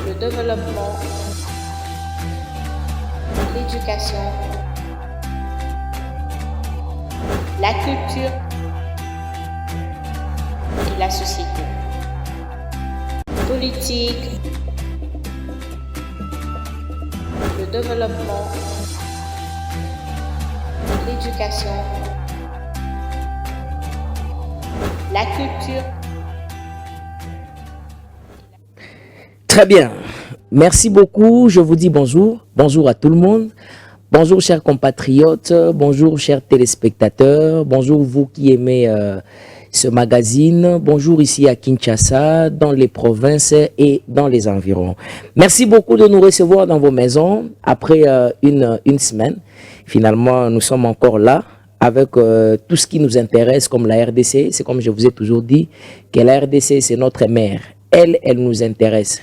le développement, l'éducation, la culture et la société. Politique, le développement, l'éducation, la culture. Très bien. Merci beaucoup. Je vous dis bonjour. Bonjour à tout le monde. Bonjour chers compatriotes. Bonjour chers téléspectateurs. Bonjour vous qui aimez ce magazine. Bonjour ici à Kinshasa, dans les provinces et dans les environs. Merci beaucoup de nous recevoir dans vos maisons après une semaine. Finalement, nous sommes encore là avec tout ce qui nous intéresse comme la RDC. C'est comme je vous ai toujours dit que la RDC, c'est notre mère. Elle nous intéresse.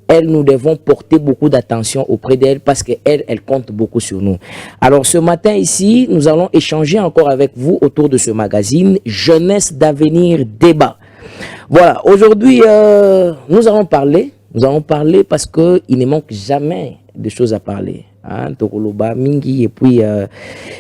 Elle, nous devons porter beaucoup d'attention auprès d'elle parce qu'elle, elle compte beaucoup sur nous. Alors, ce matin ici, nous allons échanger encore avec vous autour de ce magazine Jeunesse d'avenir débat. Voilà, aujourd'hui, nous allons parler parce qu'il ne manque jamais de choses à parler. Hein, Mingi, et puis,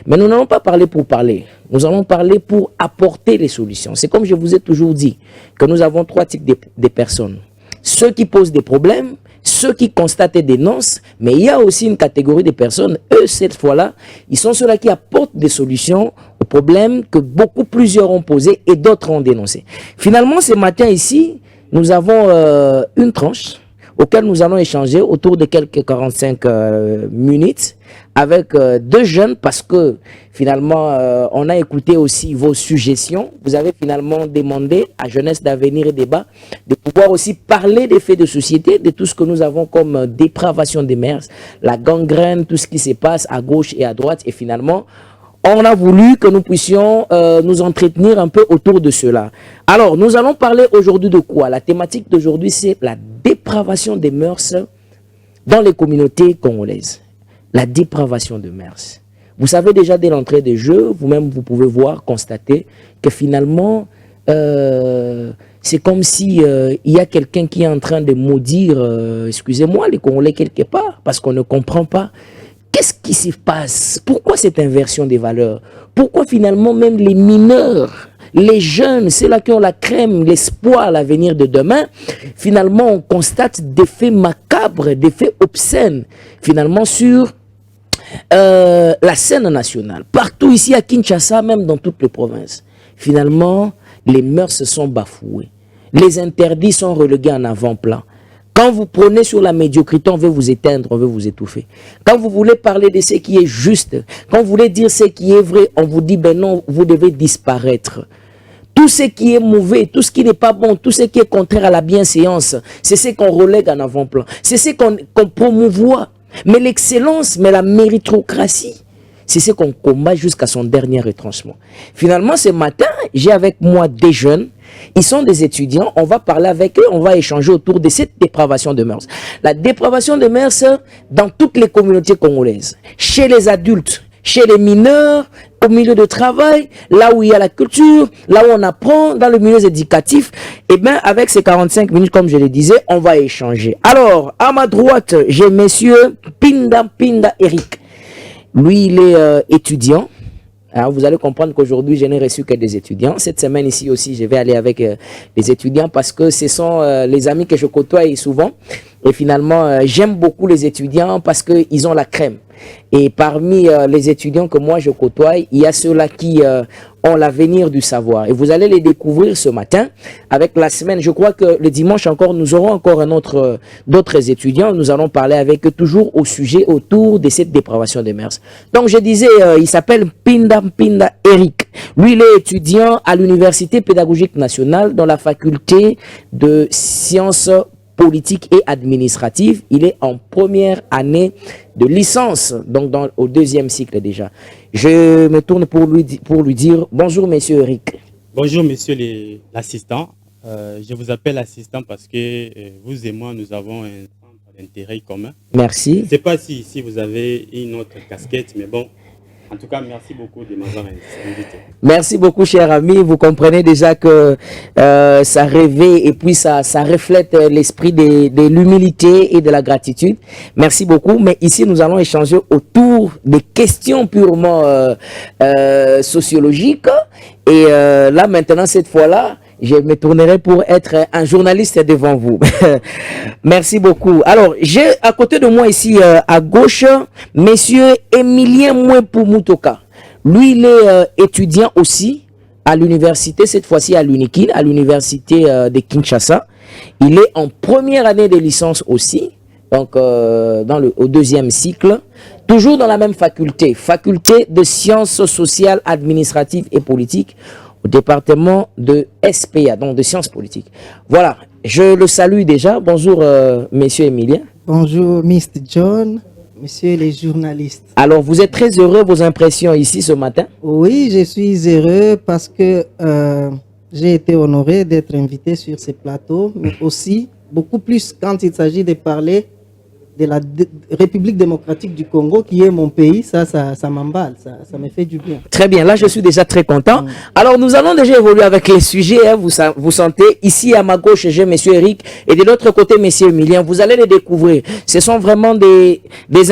mais nous n'allons pas parler pour parler. Nous allons parler pour apporter les solutions. C'est comme je vous ai toujours dit que nous avons trois types de personnes. Ceux qui posent des problèmes, ceux qui constatent et dénoncent, mais il y a aussi une catégorie de personnes, eux, cette fois-là, ils sont ceux-là qui apportent des solutions aux problèmes que plusieurs ont posés et d'autres ont dénoncés. Finalement, ce matin ici, nous avons une tranche auquel nous allons échanger autour de quelques 45 minutes avec deux jeunes parce que finalement on a écouté aussi vos suggestions. Vous avez finalement demandé à Jeunesse d'avenir et débat de pouvoir aussi parler des faits de société, de tout ce que nous avons comme dépravation des mœurs, la gangrène, tout ce qui se passe à gauche et à droite. Et finalement, on a voulu que nous puissions nous entretenir un peu autour de cela. Alors, nous allons parler aujourd'hui de quoi? La thématique d'aujourd'hui, c'est la dépravation des mœurs dans les communautés congolaises. La dépravation des mœurs. Vous savez déjà dès l'entrée des jeux, vous-même vous pouvez voir, constater que finalement, c'est comme si il y a quelqu'un qui est en train de maudire, excusez-moi, les Congolais quelque part, parce qu'on ne comprend pas. Qu'est-ce qui se passe? Pourquoi cette inversion des valeurs? Pourquoi finalement même les mineurs, les jeunes, c'est là qui ont la crème, l'espoir, l'avenir de demain, finalement on constate des faits macabres, des faits obscènes, finalement sur la scène nationale. Partout ici à Kinshasa, même dans toutes les provinces, finalement les mœurs se sont bafouées. Les interdits sont relégués en avant-plan. Quand vous prenez sur la médiocrité, on veut vous éteindre, on veut vous étouffer. Quand vous voulez parler de ce qui est juste, quand vous voulez dire ce qui est vrai, on vous dit, ben non, vous devez disparaître. Tout ce qui est mauvais, tout ce qui n'est pas bon, tout ce qui est contraire à la bienséance, c'est ce qu'on relègue en avant-plan. C'est ce qu'on promouvoit. Mais l'excellence, mais la méritocratie, c'est ce qu'on combat jusqu'à son dernier retranchement. Finalement, ce matin, j'ai avec moi des jeunes. Ils sont des étudiants, on va parler avec eux, on va échanger autour de cette dépravation de mœurs. La dépravation de mœurs dans toutes les communautés congolaises, chez les adultes, chez les mineurs, au milieu de travail, là où il y a la culture, là où on apprend, dans le milieu éducatif. Et bien, avec ces 45 minutes, comme je le disais, on va échanger. Alors, à ma droite, j'ai monsieur Pinda Eric. Lui, il est étudiant. Alors, vous allez comprendre qu'aujourd'hui, je n'ai reçu que des étudiants. Cette semaine ici aussi, je vais aller avec les étudiants parce que ce sont les amis que je côtoie souvent. Et finalement, j'aime beaucoup les étudiants parce qu'ils ont la crème. Et parmi les étudiants que moi je côtoie, il y a ceux-là qui ont l'avenir du savoir. Et vous allez les découvrir ce matin avec la semaine. Je crois que le dimanche encore, nous aurons encore d'autres étudiants. Nous allons parler avec eux toujours au sujet autour de cette dépravation des mœurs. Donc je disais, il s'appelle Pinda Eric. Lui, il est étudiant à l'Université pédagogique nationale dans la faculté de sciences politique et administrative. Il est en première année de licence, donc au deuxième cycle déjà. Je me tourne pour lui dire bonjour, monsieur Eric. Bonjour, monsieur l'assistant. Je vous appelle assistant parce que vous et moi, nous avons un centre d'intérêt commun. Merci. Je ne sais pas si vous avez une autre casquette, mais bon, En tout cas, merci beaucoup de m'avoir invité. Merci beaucoup, cher ami. Vous comprenez déjà que ça réveille et puis ça reflète l'esprit de l'humilité et de la gratitude. Merci beaucoup. Mais ici, nous allons échanger autour des questions purement sociologiques. Et là, maintenant, cette fois-là, je me tournerai pour être un journaliste devant vous. Merci beaucoup. Alors, j'ai à côté de moi ici, à gauche, monsieur Emilien Mouepou Moutoka. Lui, il est étudiant aussi à l'université, cette fois-ci à l'UNIKIN, à l'université de Kinshasa. Il est en première année de licence aussi, donc au deuxième cycle, toujours dans la même faculté, faculté de sciences sociales, administratives et politiques, au département de SPA, donc de sciences politiques. Voilà, je le salue déjà. Bonjour, monsieur Emilien. Bonjour, Mr. John, monsieur les journalistes. Alors, vous êtes très heureux, vos impressions ici ce matin? Oui, je suis heureux parce que j'ai été honoré d'être invité sur ces plateaux, mais aussi, beaucoup plus quand il s'agit de parler de la République démocratique du Congo, qui est mon pays, ça m'emballe, ça me fait du bien. Très bien, là je suis déjà très content. Alors nous allons déjà évoluer avec les sujets, hein, vous sentez, ici à ma gauche j'ai monsieur Eric et de l'autre côté monsieur Emilien, vous allez les découvrir. Ce sont vraiment des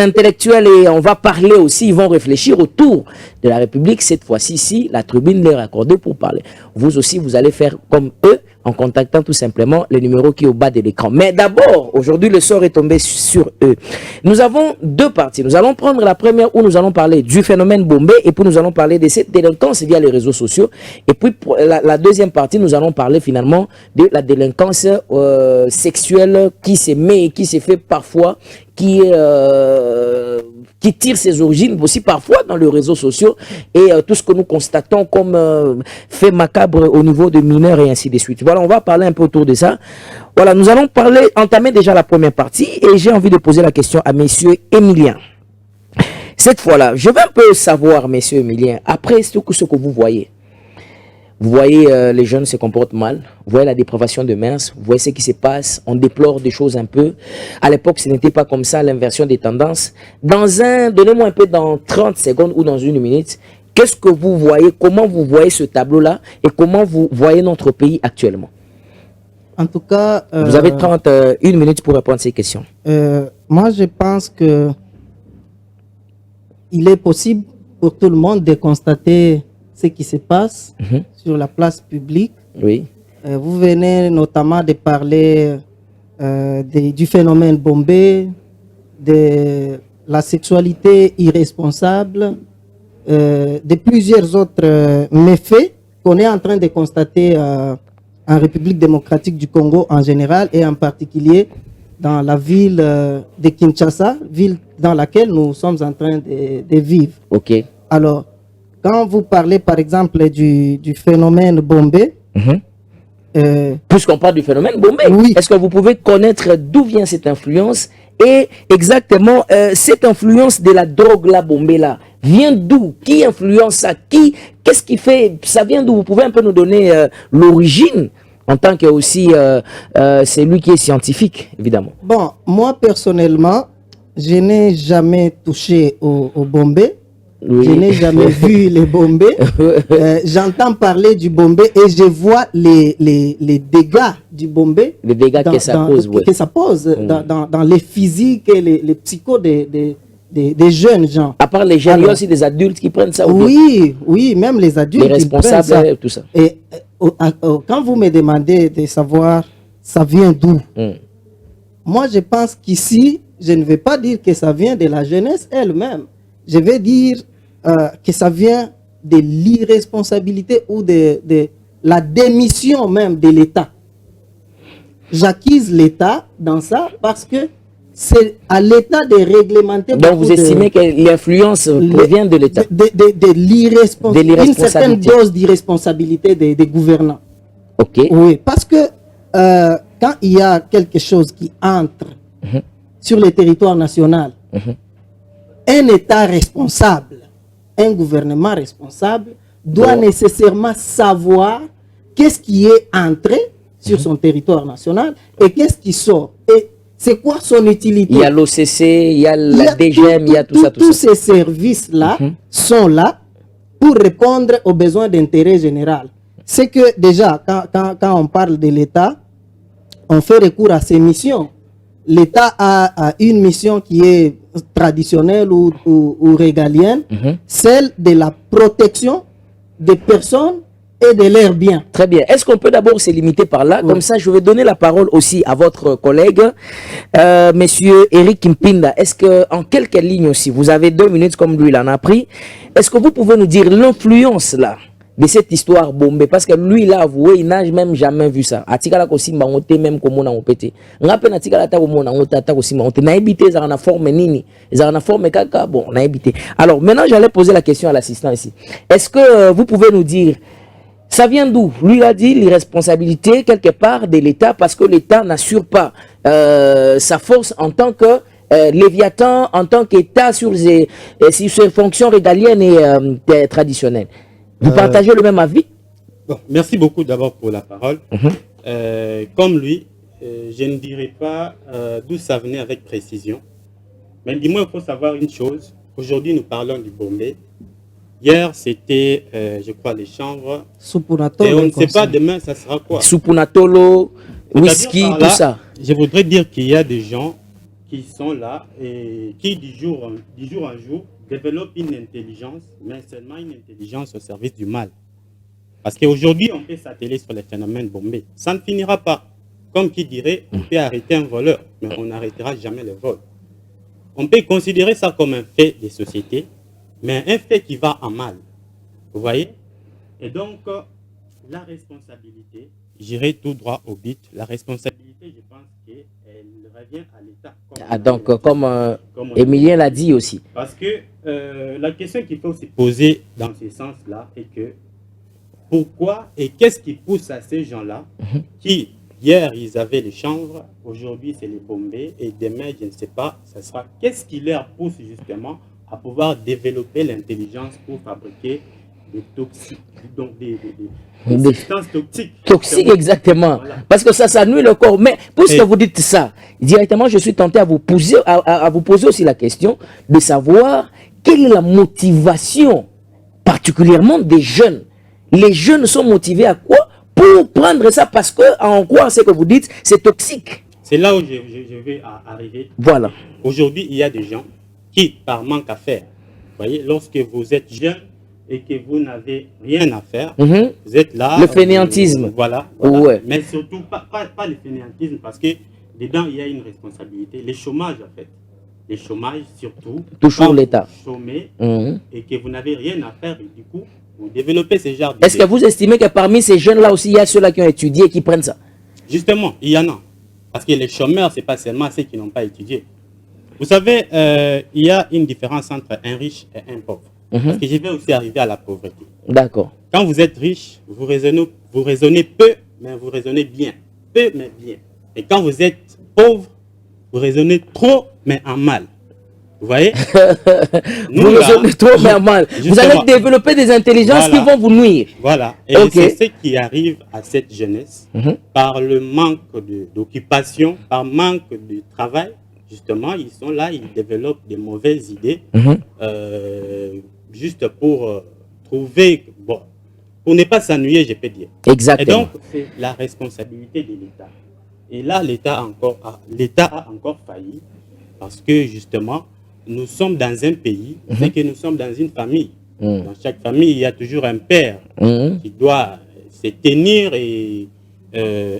intellectuels et on va parler aussi, ils vont réfléchir autour de la République. Cette fois-ci, la tribune leur est accordée pour parler. Vous aussi, vous allez faire comme eux, en contactant tout simplement le numéro qui est au bas de l'écran. Mais d'abord, aujourd'hui, le sort est tombé sur eux. Nous avons deux parties. Nous allons prendre la première où nous allons parler du phénomène Bombé et puis nous allons parler de cette délinquance via les réseaux sociaux. Et puis, pour la deuxième partie, nous allons parler finalement de la délinquance sexuelle qui se met et qui se fait parfois, qui tire ses origines aussi parfois dans les réseaux sociaux et tout ce que nous constatons comme fait macabre au niveau de mineurs et ainsi de suite. Voilà, on va parler un peu autour de ça. Voilà, nous allons entamer déjà la première partie et j'ai envie de poser la question à monsieur Emilien. Cette fois-là, je veux un peu savoir, monsieur Emilien, après ce que vous voyez. Vous voyez, les jeunes se comportent mal. Vous voyez la dépravation de mœurs. Vous voyez ce qui se passe. On déplore des choses un peu. À l'époque, ce n'était pas comme ça, l'inversion des tendances. Donnez-moi un peu dans 30 secondes ou dans une minute, qu'est-ce que vous voyez, comment vous voyez ce tableau-là et comment vous voyez notre pays actuellement? En tout cas... vous avez 31 minutes pour répondre à ces questions. Moi, je pense que il est possible pour tout le monde de constater ce qui se passe sur la place publique. Oui. Vous venez notamment de parler du phénomène Bombé, de la sexualité irresponsable, de plusieurs autres méfaits qu'on est en train de constater en République démocratique du Congo en général et en particulier dans la ville de Kinshasa, ville dans laquelle nous sommes en train de vivre. Ok. Alors, quand vous parlez par exemple du phénomène Bombé, puisqu'on parle du phénomène Bombé, oui. Est-ce que vous pouvez connaître d'où vient cette influence et exactement cette influence de la drogue là, Bombé là, vient d'où? Qui influence ça? Qu'est-ce qui fait? Ça vient d'où? Vous pouvez un peu nous donner l'origine en tant que aussi c'est lui qui est scientifique, évidemment. Bon, moi personnellement, je n'ai jamais touché au Bombé. Oui. Je n'ai jamais vu les Bombés. J'entends parler du Bombé et je vois les dégâts du Bombé. Les dégâts que ça pose, oui. Que ça pose dans les physiques et les psychos des jeunes gens. À part les jeunes, il y a aussi des adultes qui prennent ça. Oui, oui, même les adultes. Les responsables, tout ça. Et quand vous me demandez de savoir ça vient d'où, moi je pense qu'ici, je ne vais pas dire que ça vient de la jeunesse elle-même. Je vais dire que ça vient de l'irresponsabilité ou de la démission même de l'État. J'accuse l'État dans ça parce que c'est à l'État de réglementer. Donc vous estimez que l'influence provient de l'État? De l'irresponsabilité. Une certaine dose d'irresponsabilité des gouvernants. Ok. Oui, parce que quand il y a quelque chose qui entre sur le territoire national, un État responsable, un gouvernement responsable doit nécessairement savoir qu'est-ce qui est entré sur son territoire national et qu'est-ce qui sort. Et c'est quoi son utilité? Il y a l'OCC, il y a la DGM, il y a tout ça. Tous ces services-là sont là pour répondre aux besoins d'intérêt général. C'est que déjà, quand on parle de l'État, on fait recours à ces missions. L'État a une mission qui est traditionnelle ou régalienne, celle de la protection des personnes et de leurs biens. Très bien. Est-ce qu'on peut d'abord se limiter par là? Comme ça, je vais donner la parole aussi à votre collègue, monsieur Eric Mpinda. Est-ce que, en quelques lignes aussi, vous avez 2 minutes comme lui, il en a pris. Est-ce que vous pouvez nous dire l'influence là de cette histoire bombée? Parce que lui, il a avoué, il n'a même jamais vu ça. Atikala kosi mbangote même comme on a opété. Ngape na tikala ta comme on a otata kosi mbangote. Na habité ça en forme nini, ça en forme kaka. Bon, on a habité. Alors maintenant, j'allais poser la question à l'assistant ici. Est-ce que vous pouvez nous dire ça vient d'où? Lui il a dit l'irresponsabilité quelque part de l'État parce que l'État n'assure pas sa force en tant que Léviathan, en tant qu'État sur ses fonctions régaliennes et traditionnelles. Vous partagez le même avis? Bon, merci beaucoup d'abord pour la parole. Comme lui, je ne dirais pas d'où ça venait avec précision. Mais dis-moi, il faut savoir une chose. Aujourd'hui, nous parlons du Bombay. Hier, c'était, je crois, les chanvres. Et on ne sait pas demain, ça sera quoi. Supunatolo, whisky, là, tout ça. Je voudrais dire qu'il y a des gens qui sont là et qui, du jour en jour, développent une intelligence, mais seulement une intelligence au service du mal. Parce qu'aujourd'hui, on peut s'atteler sur les phénomènes bombés. Ça ne finira pas. Comme qui dirait, on peut arrêter un voleur, mais on n'arrêtera jamais le vol. On peut considérer ça comme un fait des sociétés, mais un fait qui va en mal. Vous voyez? Et donc, la responsabilité, j'irai tout droit au but. La responsabilité, je pense qu'elle revient à l'État. Donc, comme Emilien l'a dit aussi. Parce que la question qu'il faut se poser dans ce sens-là est que pourquoi et qu'est-ce qui pousse à ces gens-là qui, hier, ils avaient les chanvres, aujourd'hui, c'est les bombés, et demain, je ne sais pas, ça sera. Qu'est-ce qui leur pousse justement à pouvoir développer l'intelligence pour fabriquer des toxiques, donc des substances toxiques. Toxiques, exactement. Voilà. Parce que ça nuit le corps. Mais puisque vous dites ça, directement, je suis tenté à vous poser aussi la question de savoir quelle est la motivation, particulièrement des jeunes. Les jeunes sont motivés à quoi? Pour prendre ça, parce que en quoi ce que vous dites, c'est toxique. C'est là où je vais arriver. Voilà. Aujourd'hui, il y a des gens qui, par manque à faire, vous voyez, lorsque vous êtes jeune et que vous n'avez rien à faire, vous êtes là. Le fainéantisme. Voilà. Ouais. Mais surtout, pas le fainéantisme, parce que dedans, il y a une responsabilité. Les chômages, en fait. Les chômages, surtout. Toujours l'État. Vous chômez et que vous n'avez rien à faire, et du coup, vous développez ces genres Est-ce que vous estimez que parmi ces jeunes-là aussi, il y a ceux-là qui ont étudié et qui prennent ça? Justement, il y en a. Parce que les chômeurs, ce n'est pas seulement ceux qui n'ont pas étudié. Vous savez, il y a une différence entre un riche et un pauvre. Parce que je vais aussi arriver à la pauvreté. D'accord. Quand vous êtes riche, vous raisonnez peu, mais vous raisonnez bien. Peu, mais bien. Et quand vous êtes pauvre, vous raisonnez trop, mais en mal. Vous voyez? Vous raisonnez trop, mais en mal. Vous allez développer des intelligences qui vont vous nuire. Voilà. Et c'est ce qui arrive à cette jeunesse par le manque d'occupation, par manque de travail. Justement, ils sont là, ils développent des mauvaises idées juste pour trouver, bon, pour ne pas s'ennuyer, je peux dire. Exactement. Et donc, c'est la responsabilité de l'État. Et là, l'État a encore failli parce que justement, nous sommes dans un pays, c'est que nous sommes dans une famille. Dans chaque famille, il y a toujours un père qui doit se tenir et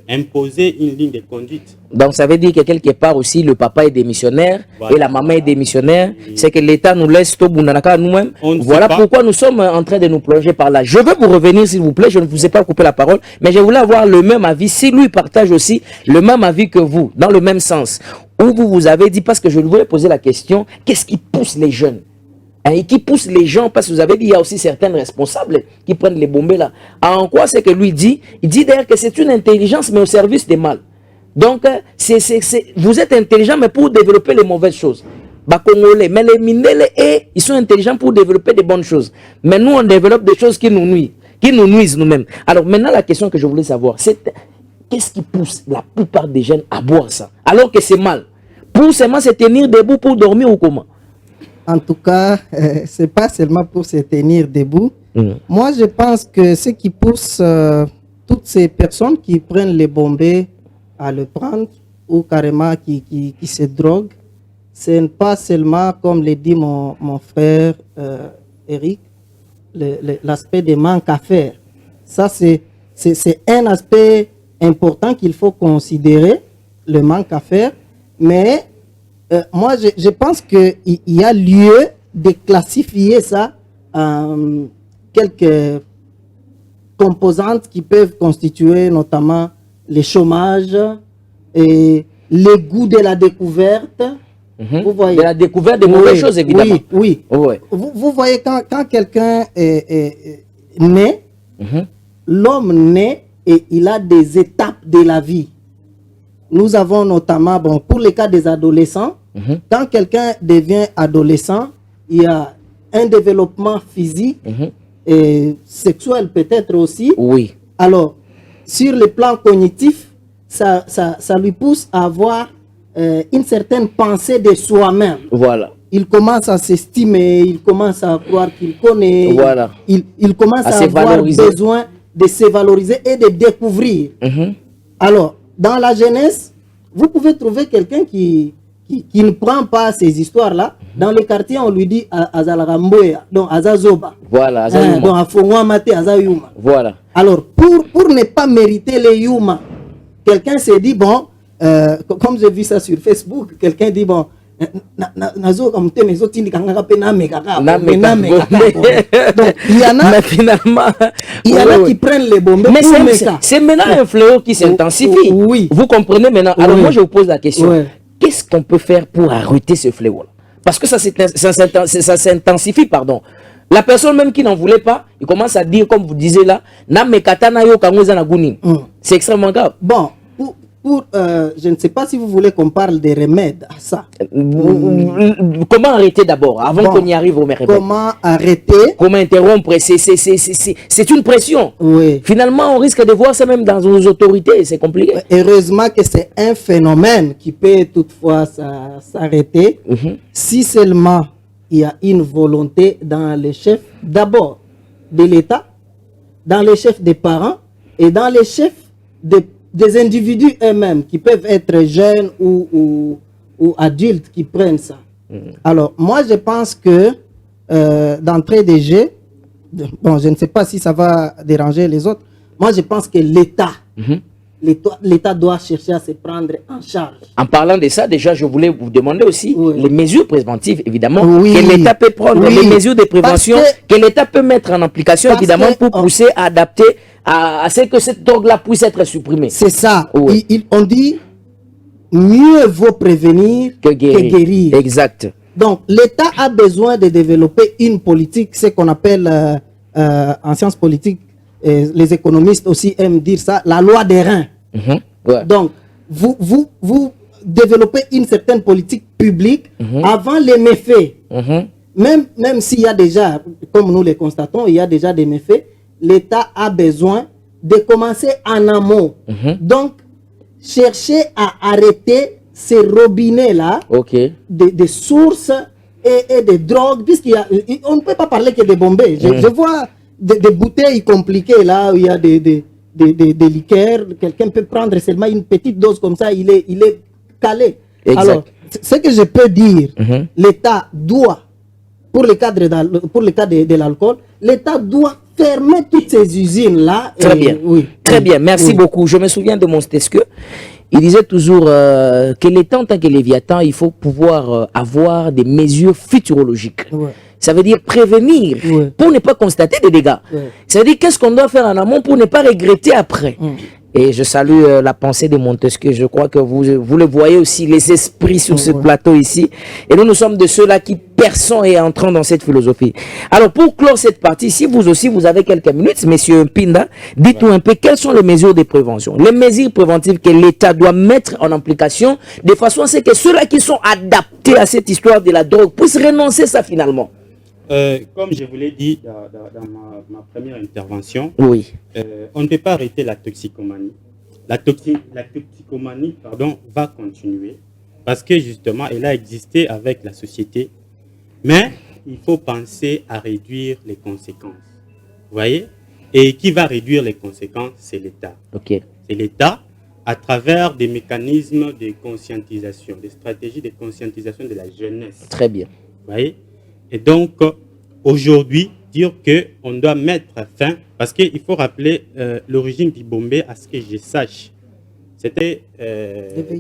imposer une ligne de conduite. Donc ça veut dire que quelque part aussi le papa est démissionnaire et la maman est démissionnaire. C'est que l'État nous laisse tout bounanaka nous-mêmes. Voilà pourquoi nous sommes en train de nous plonger par là. Je veux vous revenir s'il vous plaît, je ne vous ai pas coupé la parole, mais je voulais avoir le même avis, si lui partage aussi le même avis que vous, dans le même sens. Où vous avez dit, parce que je voulais poser la question, qu'est-ce qui pousse les jeunes et qui pousse les gens, parce que vous avez dit, il y a aussi certains responsables qui prennent les bombes là. En quoi c'est que lui dit? Il dit d'ailleurs que c'est une intelligence, mais au service des mal. Donc, vous êtes intelligent, mais pour développer les mauvaises choses. Congolais, mais les Mindele, ils sont intelligents pour développer des bonnes choses. Mais nous, on développe des choses qui nous nuisent nous-mêmes. Alors maintenant, la question que je voulais savoir, c'est qu'est-ce qui pousse la plupart des jeunes à boire ça? Alors que c'est mal. pour seulement se tenir debout pour dormir ou comment? En tout cas, c'est pas seulement pour se tenir debout. Moi, je pense que ce qui pousse toutes ces personnes qui prennent les bombés à le prendre ou carrément qui se droguent, ce n'est pas seulement, comme le dit mon frère Eric, l'aspect des manques à faire. Ça, c'est un aspect important qu'il faut considérer, le manque à faire. Mais moi, je pense qu'il y a lieu de classifier ça en quelques composantes qui peuvent constituer notamment le chômage et le goût de la découverte. Vous voyez, de la découverte de mauvaises choses, évidemment. Oui. Ouais. Vous voyez, quand quelqu'un est né, l'homme naît et il a des étapes de la vie. Nous avons notamment, bon, pour le cas des adolescents, quand quelqu'un devient adolescent, il y a un développement physique et sexuel peut-être aussi. Oui. Alors, sur le plan cognitif, ça lui pousse à avoir une certaine pensée de soi-même. Voilà. Il commence à s'estimer, il commence à croire qu'il connaît. Voilà. Il commence à avoir valoriser. besoin de se valoriser et de découvrir. Alors, dans la jeunesse, vous pouvez trouver quelqu'un qui ne prend pas ces histoires-là. Dans les quartiers, on lui dit Azalaramboya, donc Azazoba. Voilà, donc Afongwa Mate, Azayuma. Voilà. Alors, pour ne pas mériter les Yuma, quelqu'un s'est dit, bon, comme j'ai vu ça sur Facebook, quelqu'un dit, bon, donc il y en a, mais finalement, il y en a qui prennent les bombes. Mais c'est maintenant un fléau qui s'intensifie. Oui. Vous comprenez maintenant. Alors Oui. moi je vous pose la question. Oui. Qu'est-ce qu'on peut faire pour arrêter ce fléau-là? Parce que ça s'intensifie, pardon. La personne même qui n'en voulait pas, il commence à dire, comme vous disiez là, c'est extrêmement grave. Bon, je ne sais pas si vous voulez qu'on parle des remèdes à ça. Comment arrêter d'abord, avant qu'on y arrive au remède? Comment arrêter? Comment interrompre? C'est une pression. Oui. Finalement, on risque de voir ça même dans nos autorités. C'est compliqué. Heureusement que c'est un phénomène qui peut toutefois s'arrêter si seulement il y a une volonté dans les chefs, d'abord de l'État, dans les chefs des parents et dans les chefs des individus eux-mêmes qui peuvent être jeunes ou adultes qui prennent ça. Alors, moi, je pense que d'entrée de jeu, bon, je ne sais pas si ça va déranger les autres, moi, je pense que l'État doit chercher à se prendre en charge. En parlant de ça, déjà, je voulais vous demander aussi les mesures préventives, évidemment, Oui. que l'État peut prendre, Oui. les mesures de prévention que l'État peut mettre en application, évidemment, pour pousser à adapter à ce que cette drogue-là puisse être supprimée. C'est ça. Oui. On dit mieux vaut prévenir que guérir. Exact. Donc, l'État a besoin de développer une politique, ce qu'on appelle en sciences politiques, les économistes aussi aiment dire ça, la loi des reins. Ouais. Donc, vous développez une certaine politique publique avant les méfaits. Même s'il y a déjà, comme nous les constatons, il y a déjà des méfaits, l'État a besoin de commencer en amont. Donc, chercher à arrêter ces robinets-là de sources et de drogues, puisqu'on ne peut pas parler que de bombés. Je vois des bouteilles compliquées là, où il y a des liqueurs. Quelqu'un peut prendre seulement une petite dose comme ça, il est calé. Exact. Alors, ce que je peux dire, l'État doit, pour le cas de l'alcool, l'État doit fermer toutes ces usines-là. Très bien. Oui. Très bien. Merci beaucoup. Je me souviens de Montesquieu. Il disait toujours que l'État, en tant que Léviathan, il faut pouvoir avoir des mesures futurologiques. Ouais. Ça veut dire prévenir pour ne pas constater des dégâts. Ça veut dire qu'est-ce qu'on doit faire en amont pour ne pas regretter après. Et je salue la pensée de Montesquieu. Je crois que vous le voyez aussi, les esprits sur ce plateau ici. Et nous sommes de ceux-là qui perçons et entrons dans cette philosophie. Alors, pour clore cette partie, si vous aussi, vous avez quelques minutes, Monsieur Pinda, dites-nous un peu quelles sont les mesures de prévention, les mesures préventives que l'État doit mettre en application de façon à ce que ceux-là qui sont adaptés à cette histoire de la drogue puissent renoncer ça finalement. Comme je vous l'ai dit dans ma première intervention, on ne peut pas arrêter la toxicomanie. La toxicomanie va continuer parce que justement, elle a existé avec la société, mais il faut penser à réduire les conséquences. Vous voyez? Et qui va réduire les conséquences? C'est l'État. Ok. C'est l'État à travers des mécanismes de conscientisation, des stratégies de conscientisation de la jeunesse. Très bien. Vous voyez? Et donc, aujourd'hui, dire qu'on doit mettre fin, parce qu'il faut rappeler l'origine du bombé, à ce que je sache. C'était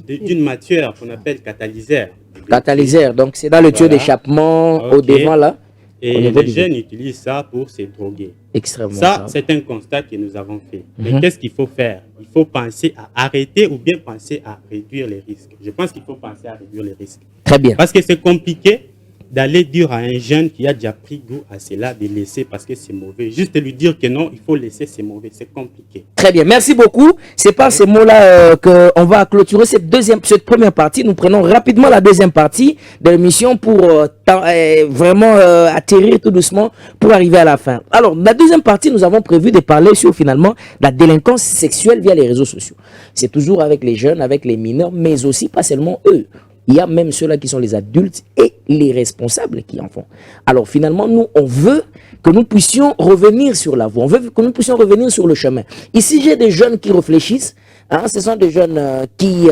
d'une matière qu'on appelle catalyseur. Catalyseur, donc c'est dans le tuyau d'échappement au devant là. Et les jeunes utilisent ça pour se droguer. Extrêmement. Ça, c'est un constat que nous avons fait. Mais qu'est-ce qu'il faut faire? Il faut penser à arrêter ou bien penser à réduire les risques. Je pense qu'il faut penser à réduire les risques. Très bien. Parce que c'est compliqué d'aller dire à un jeune qui a déjà pris goût à cela de laisser parce que c'est mauvais. Juste lui dire que non, il faut laisser, c'est mauvais. C'est compliqué. Très bien, merci beaucoup. C'est par ces mots-là qu'on va clôturer cette première partie. Nous prenons rapidement la deuxième partie de l'émission pour vraiment atterrir tout doucement pour arriver à la fin. Alors, la deuxième partie, nous avons prévu de parler sur finalement la délinquance sexuelle via les réseaux sociaux. C'est toujours avec les jeunes, avec les mineurs, mais aussi pas seulement eux. Il y a même ceux-là qui sont les adultes et les responsables qui en font. Alors finalement, nous, on veut que nous puissions revenir sur la voie. On veut que nous puissions revenir sur le chemin. Ici, j'ai des jeunes qui réfléchissent. Hein, ce sont des jeunes qui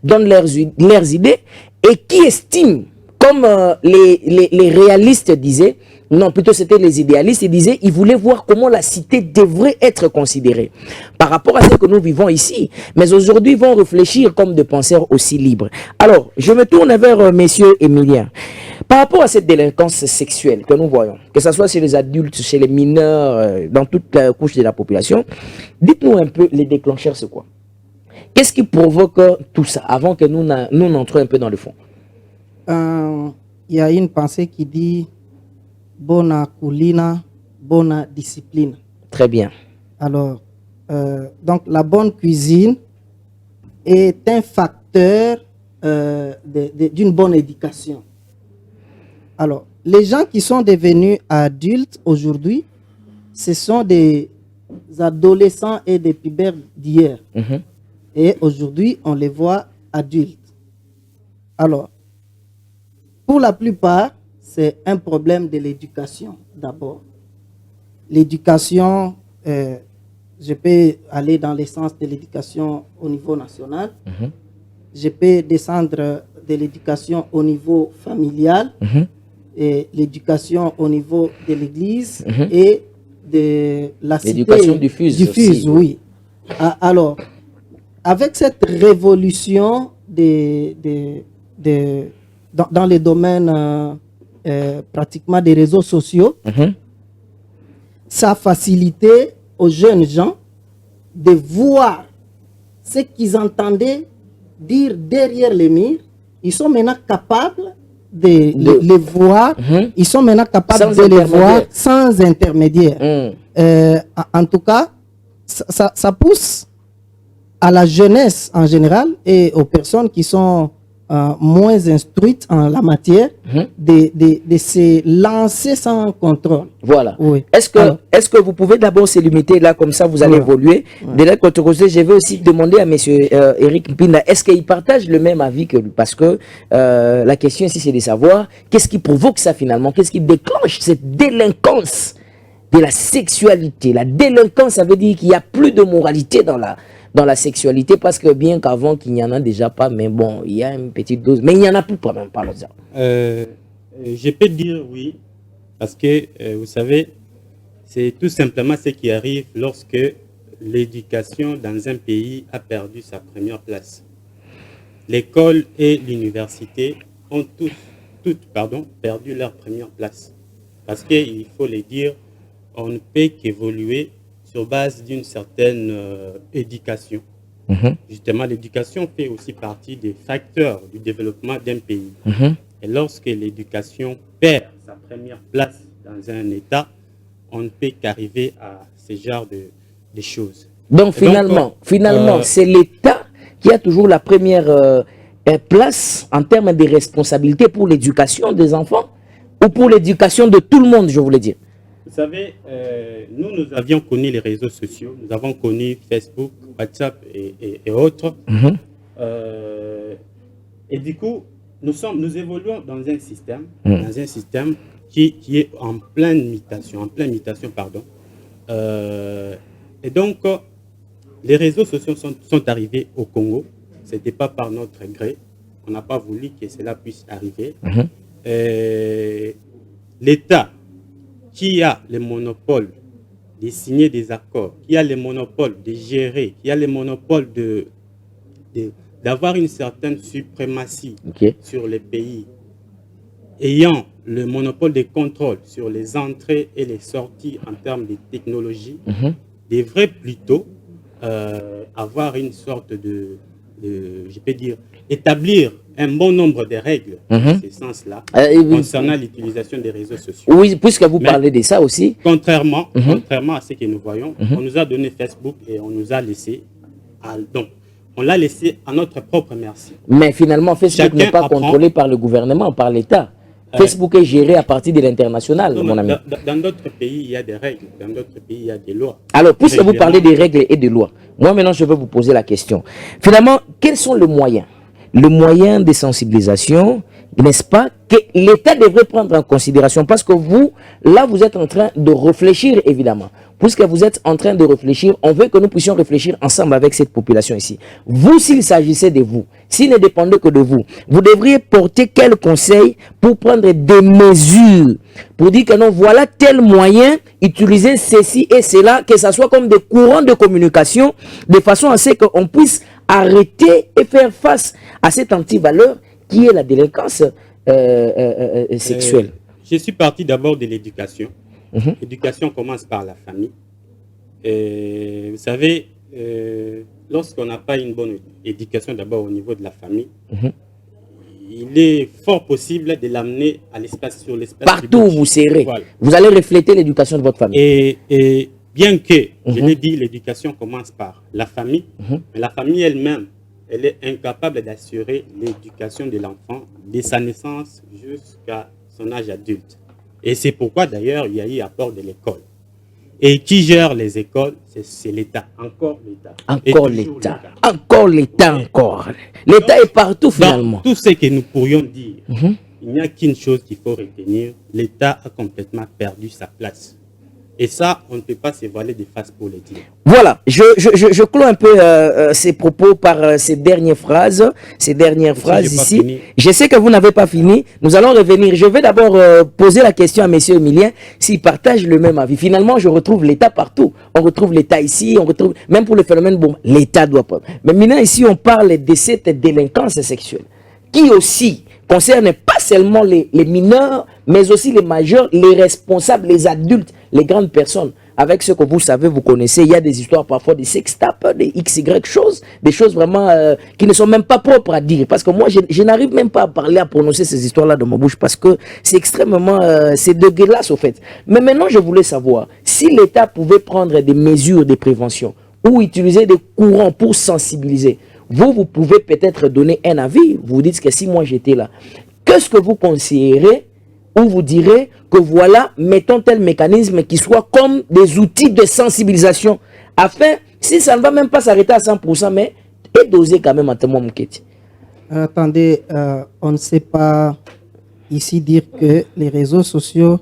donnent leurs idées et qui estiment, comme les réalistes disaient, non, plutôt c'était les idéalistes, ils disaient, ils voulaient voir comment la cité devrait être considérée par rapport à ce que nous vivons ici. Mais aujourd'hui, ils vont réfléchir comme des penseurs aussi libres. Alors, je me tourne vers messieurs Emilien. Par rapport à cette délinquance sexuelle que nous voyons, que ce soit chez les adultes, chez les mineurs, dans toute la couche de la population, dites-nous un peu les déclencheurs, c'est quoi? Qu'est-ce qui provoque tout ça avant que nous n'entrions un peu dans le fond? Il y a une pensée qui dit bona culina, bona discipline. Très bien. Alors, donc la bonne cuisine est un facteur d'une bonne éducation. Alors, les gens qui sont devenus adultes aujourd'hui, ce sont des adolescents et des pubères d'hier. Et aujourd'hui, on les voit adultes. Alors, pour la plupart, c'est un problème de l'éducation d'abord. L'éducation, je peux aller dans le sens de l'éducation au niveau national. Je peux descendre de l'éducation au niveau familial, et l'éducation au niveau de l'église et de la cité. L'éducation diffuse aussi. Oui. Alors, avec cette révolution dans les domaines pratiquement des réseaux sociaux, ça a facilité aux jeunes gens de voir ce qu'ils entendaient dire derrière les murs. Ils sont maintenant capables de les voir. Ils sont maintenant capables de les voir sans intermédiaire. En tout cas, ça pousse à la jeunesse en général et aux personnes qui sont moins instruites en la matière de se lancer sans contrôle. Voilà. Oui. Est-ce que vous pouvez d'abord se limiter là, comme ça vous allez évoluer. De l'autre côté, je vais aussi demander à monsieur Eric Mpinda, est-ce qu'il partage le même avis que lui? Parce que la question ici, c'est de savoir qu'est-ce qui provoque ça finalement, qu'est-ce qui déclenche cette délinquance de la sexualité. La délinquance, ça veut dire qu'il n'y a plus de moralité dans la sexualité, parce que bien qu'avant qu'il n'y en a déjà pas, mais bon, il y a une petite dose, mais il n'y en a plus quand même, par exemple. Je peux dire oui, parce que vous savez, c'est tout simplement ce qui arrive lorsque l'éducation dans un pays a perdu sa première place. L'école et l'université ont toutes perdu leur première place. Parce qu'il faut le dire, on ne peut qu'évoluer sur base d'une certaine éducation. Justement, l'éducation fait aussi partie des facteurs du développement d'un pays. Et lorsque l'éducation perd sa première place dans un État, on ne peut qu'arriver à ce genre de choses. Donc finalement, c'est l'État qui a toujours la première place en termes de responsabilité pour l'éducation des enfants ou pour l'éducation de tout le monde, je voulais dire. Vous savez, nous avions connu les réseaux sociaux, nous avons connu Facebook, WhatsApp et autres. Et du coup, nous évoluons dans un système, qui est en pleine mutation, pardon. Et donc, les réseaux sociaux sont arrivés au Congo. Ce n'était pas par notre gré. On n'a pas voulu que cela puisse arriver. L'État qui a le monopole de signer des accords, qui a le monopole de gérer, qui a le monopole d'avoir une certaine suprématie sur les pays, ayant le monopole de contrôle sur les entrées et les sorties en termes de technologie, devrait plutôt avoir une sorte je peux dire, établir un bon nombre de règles dans ce sens-là, concernant l'utilisation des réseaux sociaux. Oui, puisque vous parlez de ça aussi. Contrairement à ce que nous voyons, on nous a donné Facebook et on nous a laissé on l'a laissé à notre propre merci. Mais finalement, Facebook n'est pas contrôlé par le gouvernement, par l'État. Facebook est géré à partir de l'international, mon ami. Dans d'autres pays, il y a des règles. Dans d'autres pays, il y a des lois. Alors, puisque vous parlez des règles et des lois, moi maintenant, je vais vous poser la question. Finalement, quels sont les moyens? Le moyen de sensibilisation, n'est-ce pas, que l'État devrait prendre en considération? Parce que vous, là, vous êtes en train de réfléchir, évidemment. Puisque vous êtes en train de réfléchir, on veut que nous puissions réfléchir ensemble avec cette population ici. Vous, s'il s'agissait de vous, s'il ne dépendait que de vous, vous devriez porter quel conseil pour prendre des mesures, pour dire que non, voilà tel moyen, utiliser ceci et cela, que ce soit comme des courants de communication, de façon à ce qu'on puisse arrêter et faire face à cette antivaleur qui est la délinquance sexuelle. Je suis parti d'abord de l'éducation. L'éducation commence par la famille. Vous savez, lorsqu'on n'a pas une bonne éducation d'abord au niveau de la famille, il est fort possible de l'amener à l'espace, sur l'espace partout où vous serez. Voilà. Vous allez refléter l'éducation de votre famille. Et bien que, je l'ai dit, l'éducation commence par la famille, mais la famille elle-même, elle est incapable d'assurer l'éducation de l'enfant de sa naissance jusqu'à son âge adulte. Et c'est pourquoi d'ailleurs il y a eu apport de l'école. Et qui gère les écoles? C'est l'État. Encore l'État. Encore l'État. Encore l'État, encore. L'État est partout finalement. Tout ce que nous pourrions dire, il n'y a qu'une chose qu'il faut retenir. L'État a complètement perdu sa place. Et ça, on ne peut pas se voiler de face pour le dire. Voilà, je clôt un peu ces propos par ces dernières phrases. Ces dernières phrases ici. Fini. Je sais que vous n'avez pas fini. Nous allons revenir. Je vais d'abord poser la question à M. Emilien s'il partage le même avis. Finalement, je retrouve l'État partout. On retrouve l'État ici, on retrouve, même pour le phénomène, bon, l'État doit pas. Mais maintenant, ici, on parle de cette délinquance sexuelle qui aussi concerne pas seulement les mineurs, mais aussi les majeurs, les responsables, les adultes, les grandes personnes. Avec ce que vous savez, vous connaissez, il y a des histoires parfois de sextapes, des XY choses, des choses vraiment qui ne sont même pas propres à dire. Parce que moi, je n'arrive même pas à parler, à prononcer ces histoires-là dans ma bouche, parce que c'est extrêmement, c'est dégueulasse au fait. Mais maintenant, je voulais savoir, si l'État pouvait prendre des mesures de prévention, ou utiliser des courants pour sensibiliser, vous pouvez peut-être donner un avis. Vous dites que si moi j'étais là, qu'est-ce que vous conseillerez ou vous direz que voilà, mettons tel mécanisme qui soit comme des outils de sensibilisation afin, si ça ne va même pas s'arrêter à 100%, mais est dosé quand même à tout moment. Attendez, on ne sait pas ici dire que les réseaux sociaux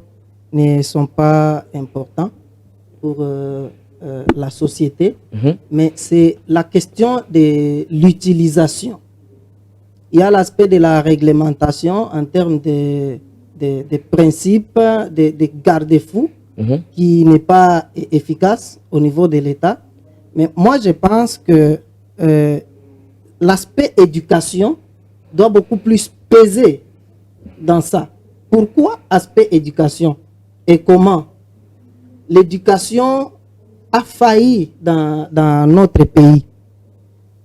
ne sont pas importants pour la société, mais c'est la question de l'utilisation. Il y a l'aspect de la réglementation en termes de principes, de garde-fous qui n'est pas efficace au niveau de l'État. Mais moi, je pense que l'aspect éducation doit beaucoup plus peser dans ça. Pourquoi aspect éducation et comment? L'éducation a failli dans notre pays.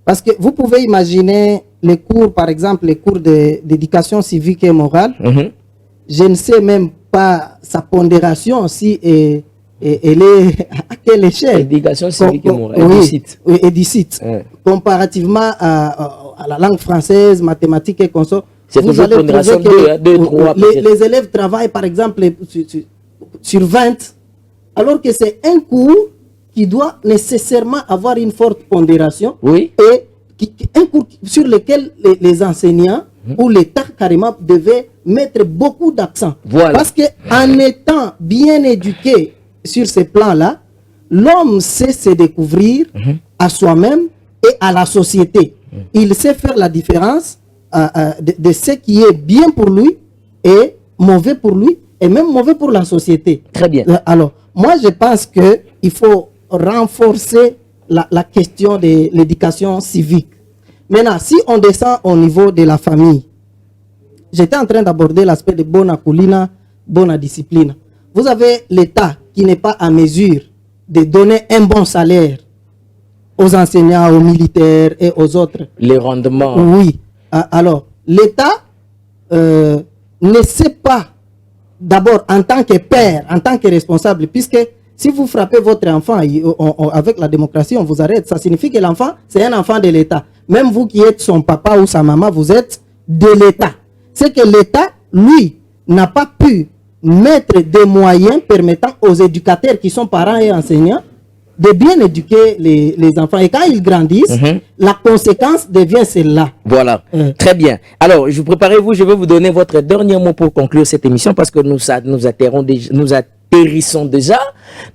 Parce que vous pouvez imaginer les cours, par exemple, les cours d'éducation civique et morale. Je ne sais même pas sa pondération, si elle est à quelle échelle. Éducation civique et morale, oui, édicite. Comparativement à la langue française, mathématiques et consorts. C'est toujours pondération 2, 3. Les élèves travaillent, par exemple, sur 20, alors que c'est un cours qui doit nécessairement avoir une forte pondération, oui. Et un cours sur lequel les enseignants où l'État carrément devait mettre beaucoup d'accent. Voilà. Parce qu'en étant bien éduqué sur ces plans-là, l'homme sait se découvrir à soi-même et à la société. Il sait faire la différence de ce qui est bien pour lui et mauvais pour lui et même mauvais pour la société. Très bien. Alors, moi, je pense qu'il faut renforcer la question de l'éducation civique. Maintenant, si on descend au niveau de la famille, j'étais en train d'aborder l'aspect de bona culina, bona discipline. Vous avez l'État qui n'est pas à mesure de donner un bon salaire aux enseignants, aux militaires et aux autres. Les rendements. Oui. Alors, l'État ne sait pas, d'abord en tant que père, en tant que responsable, puisque si vous frappez votre enfant, avec la démocratie, on vous arrête. Ça signifie que l'enfant, c'est un enfant de l'État. Même vous qui êtes son papa ou sa maman, vous êtes de l'État. C'est que l'État, lui, n'a pas pu mettre des moyens permettant aux éducateurs qui sont parents et enseignants de bien éduquer les enfants. Et quand ils grandissent, la conséquence devient celle-là. Voilà, très bien. Alors, je préparez-vous, je vais vous donner votre dernier mot pour conclure cette émission parce que nous atterrissons déjà.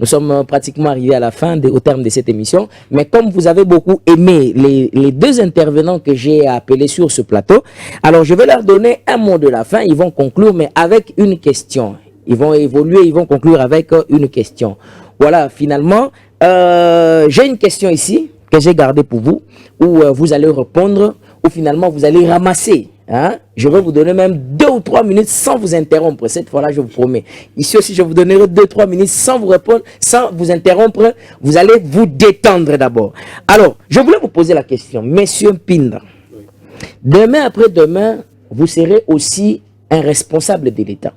Nous sommes pratiquement arrivés à la fin, au terme de cette émission. Mais comme vous avez beaucoup aimé les deux intervenants que j'ai appelés sur ce plateau, alors je vais leur donner un mot de la fin. Ils vont conclure, mais avec une question. Ils vont évoluer, ils vont conclure avec une question. Voilà, finalement, j'ai une question ici que j'ai gardée pour vous, où vous allez répondre, ou finalement vous allez ramasser. Hein? Je vais vous donner même 2 ou 3 minutes sans vous interrompre. Cette fois-là, je vous promets. Ici aussi, je vous donnerai 2 ou 3 minutes sans vous répondre, sans vous interrompre. Vous allez vous détendre d'abord. Alors, je voulais vous poser la question. Monsieur Mpinda, demain après-demain, vous serez aussi un responsable de l'État.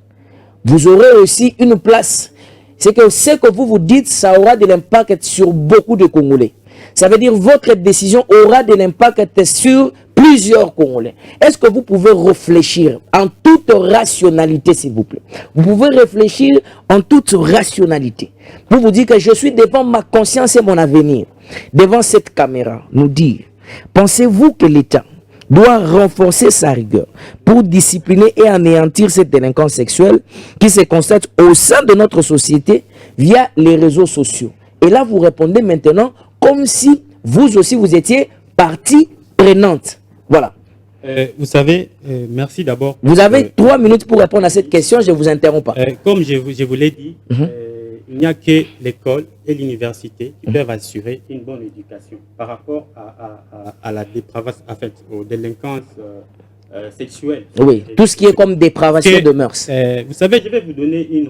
Vous aurez aussi une place. C'est que ce que vous vous dites, ça aura de l'impact sur beaucoup de Congolais. Ça veut dire que votre décision aura de l'impact sur plusieurs Congolais. Est-ce que vous pouvez réfléchir en toute rationalité, s'il vous plaît? Vous pouvez réfléchir en toute rationalité. Vous vous dites que je suis devant ma conscience et mon avenir. Devant cette caméra, nous dire, pensez-vous que l'État doit renforcer sa rigueur pour discipliner et anéantir cette délinquance sexuelle qui se constate au sein de notre société via les réseaux sociaux? Et là, vous répondez maintenant comme si vous aussi, vous étiez partie prenante. Voilà. Vous savez, merci d'abord. Vous avez 3 minutes pour répondre à cette question, je ne vous interromps pas. Comme je vous l'ai dit, il n'y a que l'école et l'université qui peuvent assurer une bonne éducation par rapport à la dépravation, en fait, aux délinquances sexuelles. Oui, tout ce qui est comme dépravation de mœurs. Vous savez, je vais vous donner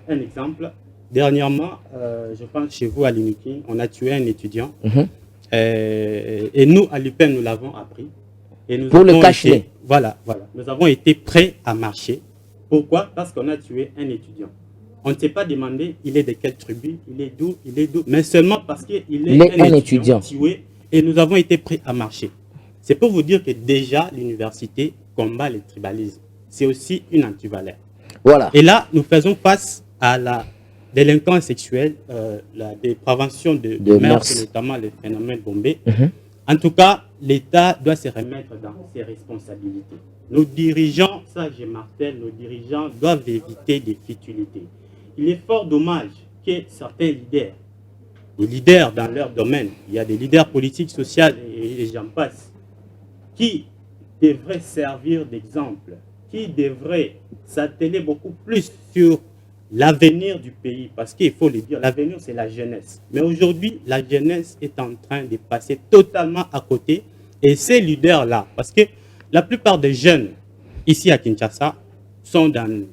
un exemple. Dernièrement, je pense chez vous à l'UNIKIN, on a tué un étudiant. Et nous, à l'UPEN, nous l'avons appris. Et nous pour le cacher. Voilà. Nous avons été prêts à marcher. Pourquoi? Parce qu'on a tué un étudiant. On ne s'est pas demandé, il est de quelle tribu, il est d'où, mais seulement parce qu'il est un étudiant tué. Et nous avons été prêts à marcher. C'est pour vous dire que déjà, l'université combat le tribalisme. C'est aussi une antivaleur. Voilà. Et là, nous faisons face à la délinquance sexuelle, la dépravation de mœurs, notamment le phénomène bombé. En tout cas, l'État doit se remettre dans ses responsabilités. Nos dirigeants, ça je martèle, nos dirigeants doivent éviter des futilités. Il est fort dommage que certains leaders, des leaders dans leur domaine, il y a des leaders politiques, sociaux et j'en passe, qui devraient servir d'exemple, qui devraient s'atteler beaucoup plus sur l'avenir du pays, parce qu'il faut le dire, l'avenir c'est la jeunesse. Mais aujourd'hui, la jeunesse est en train de passer totalement à côté. Et ces leaders-là, parce que la plupart des jeunes ici à Kinshasa sont dans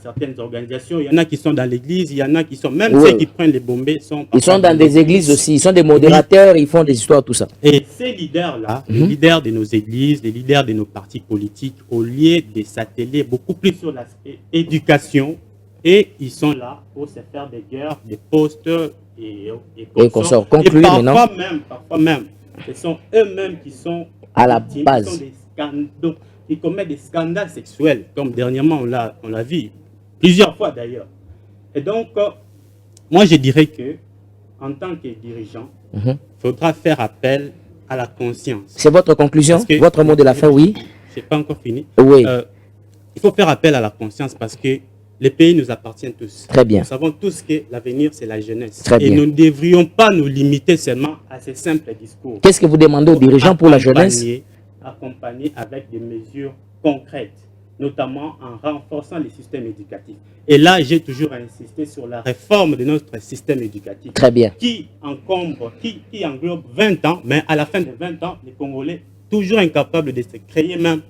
certaines organisations. Il y en a qui sont dans l'église, il y en a qui sont, même ceux qui prennent les bombées, ils sont dans des églises aussi, ils sont des modérateurs, ils font des histoires, tout ça. Et ces leaders-là, les leaders de nos églises, les leaders de nos partis politiques, au lieu de s'atteler beaucoup plus sur l'aspect éducation, et ils sont là pour se faire des guerres, des postes et consorts. Conclure maintenant. Parfois même, ce sont eux-mêmes qui sont à la base. Qui commettent des scandales sexuels, comme dernièrement on l'a vu, plusieurs fois d'ailleurs. Et donc, moi je dirais que, en tant que dirigeant, il faudra faire appel à la conscience. C'est votre conclusion, votre mot de la fin, oui. je n'ai pas encore fini. Oui. Il faut faire appel à la conscience parce que les pays nous appartiennent tous. Très bien. Nous savons tous que l'avenir, c'est la jeunesse. Très et bien. nous ne devrions pas nous limiter seulement à ces simples discours. Qu'est-ce que vous demandez aux dirigeants pour la jeunesse? Accompagner avec des mesures concrètes, notamment en renforçant les systèmes éducatifs. Et là, j'ai toujours insisté sur la réforme de notre système éducatif. Très bien. Qui englobe 20 ans, mais à la fin de 20 ans, les Congolais, toujours incapables de se créer même,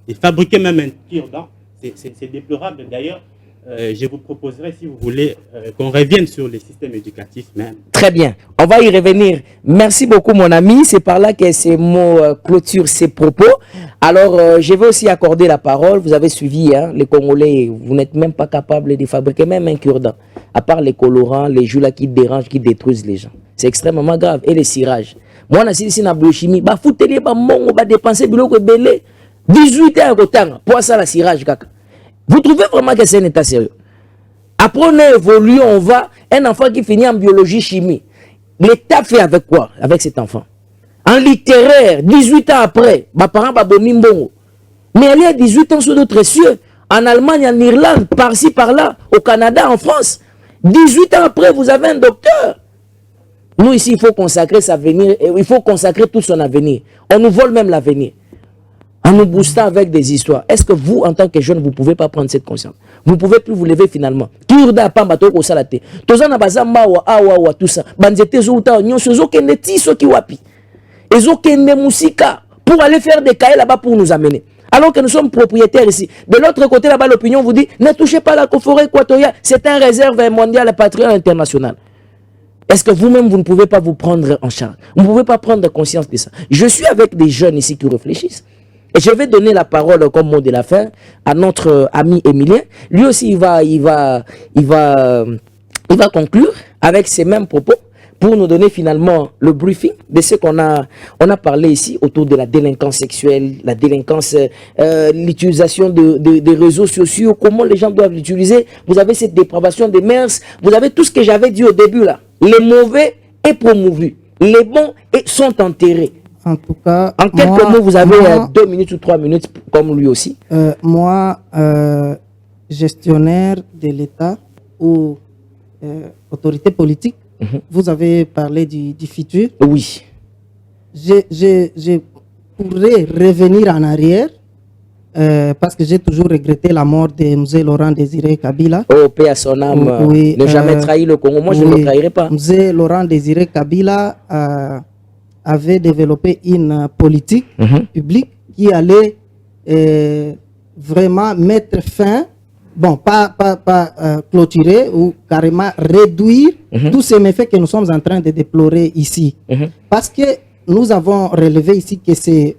de fabriquer même un cure-dent. C'est déplorable d'ailleurs. Je vous proposerai, si vous voulez, qu'on revienne sur les systèmes éducatifs même. Très bien, on va y revenir. Merci beaucoup mon ami, c'est par là que ces mots clôturent ces propos. Alors, je vais aussi accorder la parole. Vous avez suivi, hein, les Congolais, vous n'êtes même pas capables de fabriquer même un cure-dent. À part les colorants, les jus là qui dérangent, qui détruisent les gens. C'est extrêmement grave. Et les cirages. Moi, on a ici na biochimie, bah foutez-les, bah mon, bah dépenser biloko belé. 18 ans à retard pour ça la cirage, kaka. Vous trouvez vraiment que c'est un état sérieux? Après, on a évolué, on va. Un enfant qui finit en biologie, chimie. L'État fait avec quoi? Avec cet enfant. En littéraire, 18 ans après, mes parents baboni mbongo. Mais elle est à 18 ans sur d'autres cieux. En Allemagne, en Irlande, par-ci, par-là, au Canada, en France. 18 ans après, vous avez un docteur. Nous, ici, il faut consacrer sa avenir, il faut consacrer tout son avenir. On nous vole même l'avenir. En nous boostant avec des histoires. Est-ce que vous, en tant que jeune, vous ne pouvez pas prendre cette conscience? Vous ne pouvez plus vous lever finalement. Tout ça, pour aller faire des cahiers là-bas pour nous amener. Alors que nous sommes propriétaires ici. De l'autre côté, là-bas, l'opinion vous dit, ne touchez pas la forêt équatoriale. C'est un réserve mondiale patrimoine international. Est-ce que vous-même, vous ne pouvez pas vous prendre en charge? Vous ne pouvez pas prendre conscience de ça. Je suis avec des jeunes ici qui réfléchissent. Et je vais donner la parole comme mot de la fin à notre ami Emilien. Lui aussi, il va conclure avec ces mêmes propos pour nous donner finalement le briefing de ce qu'on a parlé ici autour de la délinquance sexuelle, la délinquance, l'utilisation des réseaux sociaux, comment les gens doivent l'utiliser. Vous avez cette dépravation des mœurs, vous avez tout ce que j'avais dit au début là. Les mauvais est promovu, les bons sont enterrés. En tout cas, en quelques mots, vous avez 2 minutes ou 3 minutes, comme lui aussi. Moi, gestionnaire de l'État ou autorité politique, vous avez parlé du futur. Oui. Je pourrais revenir en arrière parce que j'ai toujours regretté la mort de M. Laurent Désiré Kabila. Oh, paix à son âme. Oui, ne jamais trahir le Congo. Moi, je ne le trahirai pas. M. Laurent Désiré Kabila avait développé une politique publique qui allait vraiment mettre fin, bon, pas clôturer ou carrément réduire tous ces méfaits que nous sommes en train de déplorer ici. Parce que nous avons relevé ici que c'est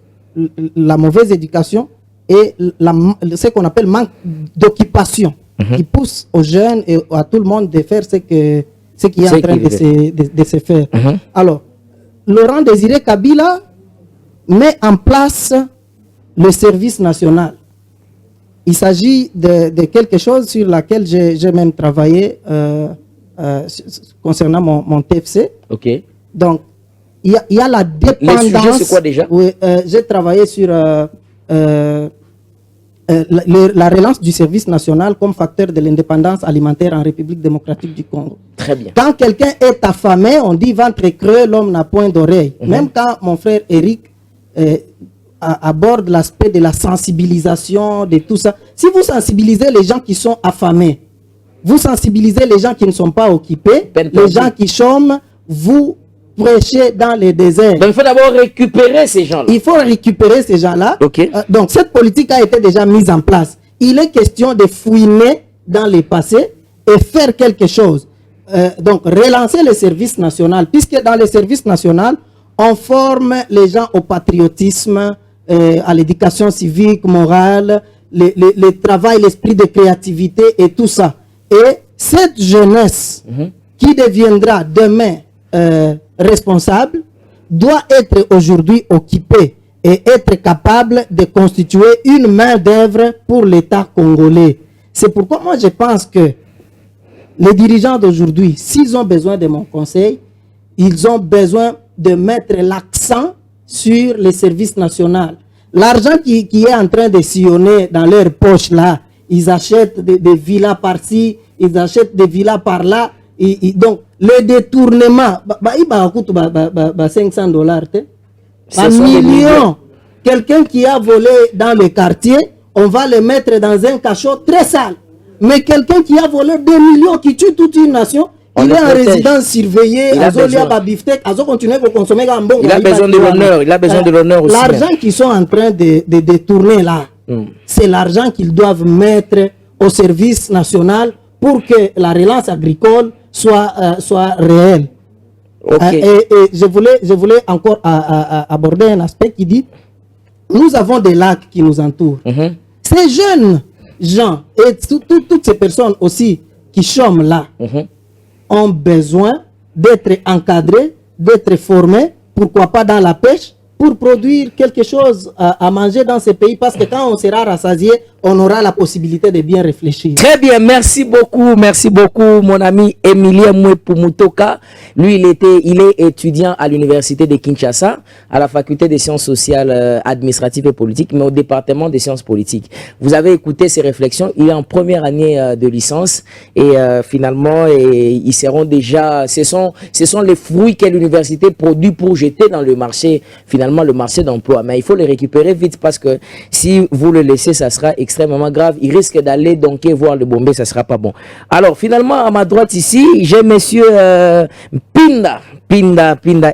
la mauvaise éducation et ce qu'on appelle manque d'occupation qui pousse aux jeunes et à tout le monde de faire ce qui est en train de se faire. Alors, Laurent Désiré Kabila met en place le service national. Il s'agit de quelque chose sur laquelle j'ai même travaillé concernant mon TFC. Ok. Donc, il y a la dépendance. Les sujets, c'est quoi déjà? Oui, j'ai travaillé sur la relance du service national comme facteur de l'indépendance alimentaire en République démocratique du Congo. Très bien. Quand quelqu'un est affamé, on dit ventre creux, l'homme n'a point d'oreille. Même quand mon frère Eric aborde l'aspect de la sensibilisation, de tout ça, si vous sensibilisez les gens qui sont affamés, vous sensibilisez les gens qui ne sont pas occupés, les gens qui chôment, vous prêchez dans les déserts. Donc il faut d'abord récupérer ces gens-là. Il faut récupérer ces gens-là. Okay. Donc cette politique a été déjà mise en place. Il est question de fouiner dans les passés et faire quelque chose. Donc relancer le service national, puisque dans le service national, on forme les gens au patriotisme, à l'éducation civique, morale, le travail, l'esprit de créativité et tout ça. Et cette jeunesse qui deviendra demain responsable doit être aujourd'hui occupée et être capable de constituer une main d'œuvre pour l'État congolais. C'est pourquoi moi je pense que les dirigeants d'aujourd'hui, s'ils ont besoin de mon conseil, ils ont besoin de mettre l'accent sur les services nationaux, l'argent qui est en train de sillonner dans leurs poches là, ils achètent des villas par-ci, ils achètent des villas par-là. Donc, le détournement, il coûte $500, un million. Quelqu'un qui a volé dans le quartier, on va le mettre dans un cachot très sale. Mais quelqu'un qui a volé 2 millions, qui tue toute une nation, il est en résidence surveillée, il a besoin de l'honneur, il a besoin de l'honneur aussi. L'argent qu'ils sont en train de détourner là, c'est l'argent qu'ils doivent mettre au service national pour que la relance agricole soit réelle. Okay. Et je voulais encore aborder un aspect qui dit, nous avons des lacs qui nous entourent. Ces jeunes gens et toutes ces personnes aussi qui chôment là, ont besoin d'être encadrés, d'être formés, pourquoi pas dans la pêche, pour produire quelque chose à manger dans ces pays, parce que quand on sera rassasié, on aura la possibilité de bien réfléchir. Très bien, merci beaucoup, mon ami Emilien Mouepumutoka. Lui, il est étudiant à l'université de Kinshasa, à la faculté des sciences sociales, administratives et politiques, mais au département des sciences politiques. Vous avez écouté ses réflexions, il est en première année de licence, et finalement, ils seront déjà, ce sont les fruits que l'université produit pour jeter dans le marché, finalement le marché d'emploi. Mais il faut les récupérer vite, parce que si vous le laissez, ça sera extrêmement grave. Il risque d'aller donc voir le Bombé, ça sera pas bon. Alors finalement, à ma droite ici, j'ai monsieur Pinda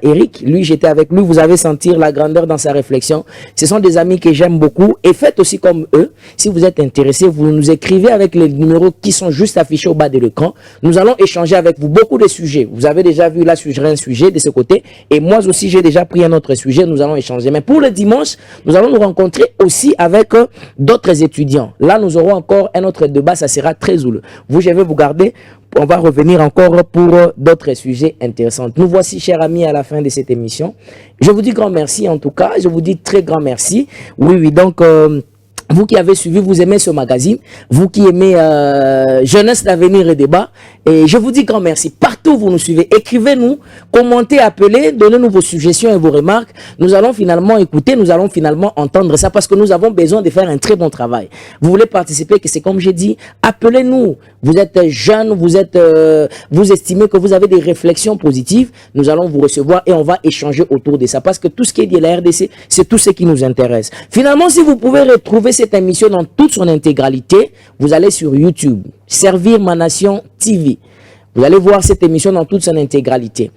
Eric. Lui, j'étais avec lui. Vous avez senti la grandeur dans sa réflexion. Ce sont des amis que j'aime beaucoup, et faites aussi comme eux. Si vous êtes intéressé, vous nous écrivez avec les numéros qui sont juste affichés au bas de l'écran. Nous allons échanger avec vous beaucoup de sujets. Vous avez déjà vu là, j'ai un sujet de ce côté, et moi aussi j'ai déjà pris un autre sujet. Nous allons échanger. Mais pour le dimanche, nous allons nous rencontrer aussi avec d'autres étudiants. Là, nous aurons encore un autre débat. Ça sera très houleux. Vous, je vais vous garder. On va revenir encore pour d'autres sujets intéressants. Nous voici, chers amis, à la fin de cette émission. Je vous dis grand merci, en tout cas. Je vous dis très grand merci. Oui, donc... vous qui avez suivi, vous aimez ce magazine, vous qui aimez Jeunesse d'Avenir et Débat, et je vous dis grand merci. Partout vous nous suivez, écrivez-nous, commentez, appelez, donnez-nous vos suggestions et vos remarques. Nous allons finalement écouter, nous allons finalement entendre ça, parce que nous avons besoin de faire un très bon travail. Vous voulez participer, que c'est comme j'ai dit, appelez-nous. Vous êtes jeune, vous estimez que vous avez des réflexions positives, nous allons vous recevoir et on va échanger autour de ça, parce que tout ce qui est de la RDC, c'est tout ce qui nous intéresse. Finalement, si vous pouvez retrouver cette émission dans toute son intégralité, vous allez sur YouTube, Servir ma Nation TV. Vous allez voir cette émission dans toute son intégralité.